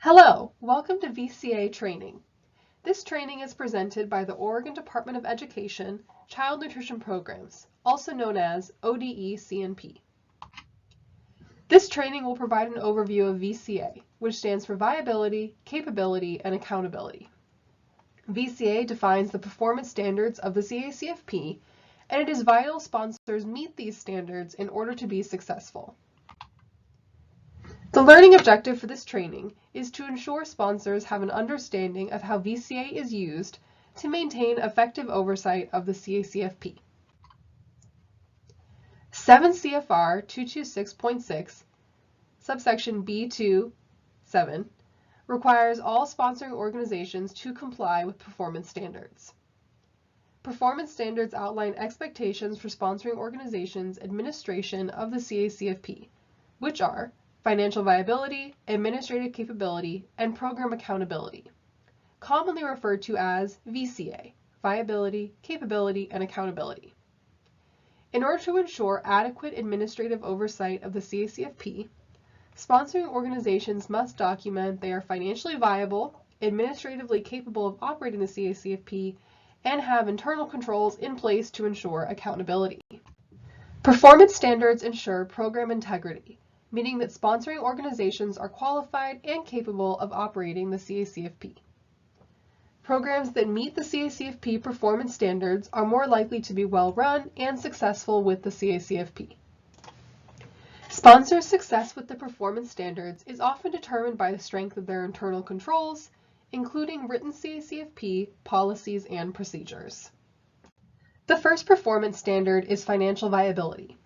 Hello, welcome to VCA training. This training is presented by the Oregon Department of Education Child Nutrition Programs, also known as ODE-CNP. This training will provide an overview of VCA, which stands for Viability, Capability, and Accountability. VCA defines the performance standards of the CACFP, and it is vital sponsors meet these standards in order to be successful. The learning objective for this training is to ensure sponsors have an understanding of how VCA is used to maintain effective oversight of the CACFP. 7 CFR 226.6, subsection B2(7), requires all sponsoring organizations to comply with performance standards. Performance standards outline expectations for sponsoring organizations' administration of the CACFP, which are financial viability, administrative capability, and program accountability, commonly referred to as VCA, viability, capability, and accountability. In order to ensure adequate administrative oversight of the CACFP, sponsoring organizations must document they are financially viable, administratively capable of operating the CACFP, and have internal controls in place to ensure accountability. Performance standards ensure program integrity, meaning that sponsoring organizations are qualified and capable of operating the CACFP. Programs that meet the CACFP performance standards are more likely to be well-run and successful with the CACFP. Sponsors' success with the performance standards is often determined by the strength of their internal controls, including written CACFP policies and procedures. The first performance standard is financial viability.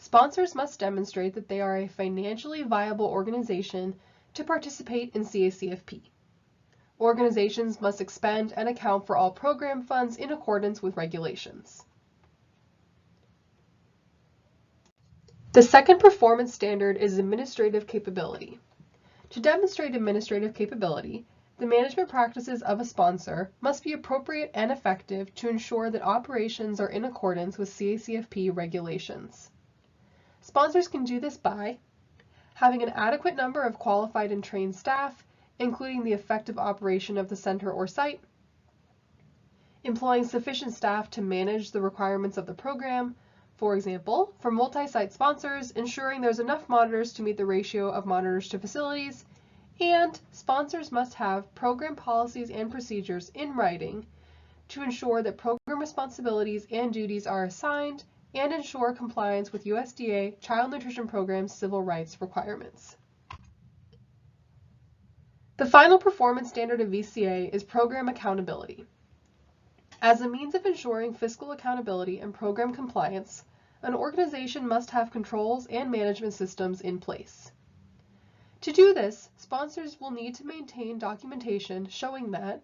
Sponsors must demonstrate that they are a financially viable organization to participate in CACFP. Organizations must expend and account for all program funds in accordance with regulations. The second performance standard is administrative capability. To demonstrate administrative capability, the management practices of a sponsor must be appropriate and effective to ensure that operations are in accordance with CACFP regulations. Sponsors can do this by having an adequate number of qualified and trained staff, including the effective operation of the center or site, employing sufficient staff to manage the requirements of the program, for example, for multi-site sponsors, ensuring there's enough monitors to meet the ratio of monitors to facilities, and sponsors must have program policies and procedures in writing to ensure that program responsibilities and duties are assigned and ensure compliance with USDA Child Nutrition Program's civil rights requirements. The final performance standard of VCA is program accountability. As a means of ensuring fiscal accountability and program compliance, an organization must have controls and management systems in place. To do this, sponsors will need to maintain documentation showing that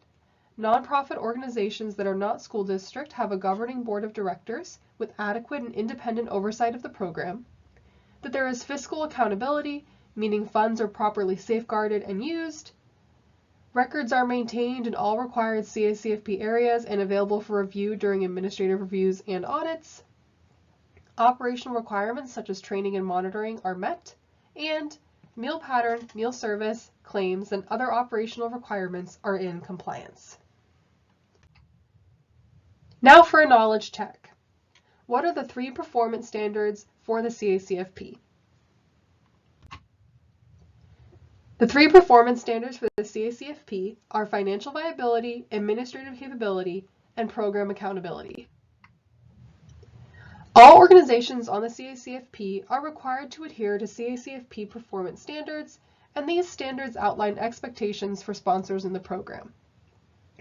nonprofit organizations that are not school district have a governing board of directors with adequate and independent oversight of the program, that there is fiscal accountability, meaning funds are properly safeguarded and used, records are maintained in all required CACFP areas and available for review during administrative reviews and audits, operational requirements such as training and monitoring are met, and meal pattern, meal service, claims, and other operational requirements are in compliance. Now for a knowledge check. What are the 3 performance standards for the CACFP? The 3 performance standards for the CACFP are financial viability, administrative capability, and program accountability. All organizations on the CACFP are required to adhere to CACFP performance standards, and these standards outline expectations for sponsors in the program.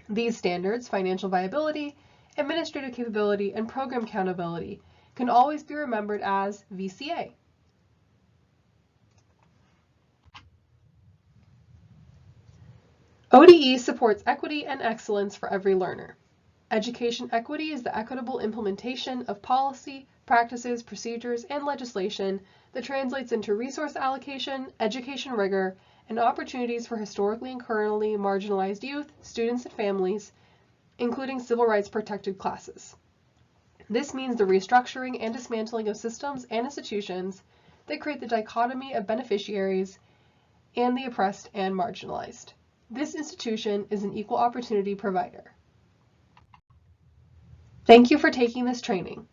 These standards, financial viability, administrative capability, and program accountability, can always be remembered as VCA. ODE supports equity and excellence for every learner. Education equity is the equitable implementation of policy, practices, procedures, and legislation that translates into resource allocation, education rigor, and opportunities for historically and currently marginalized youth, students, and families, including civil rights protected classes. This means the restructuring and dismantling of systems and institutions that create the dichotomy of beneficiaries and the oppressed and marginalized. This institution is an equal opportunity provider. Thank you for taking this training.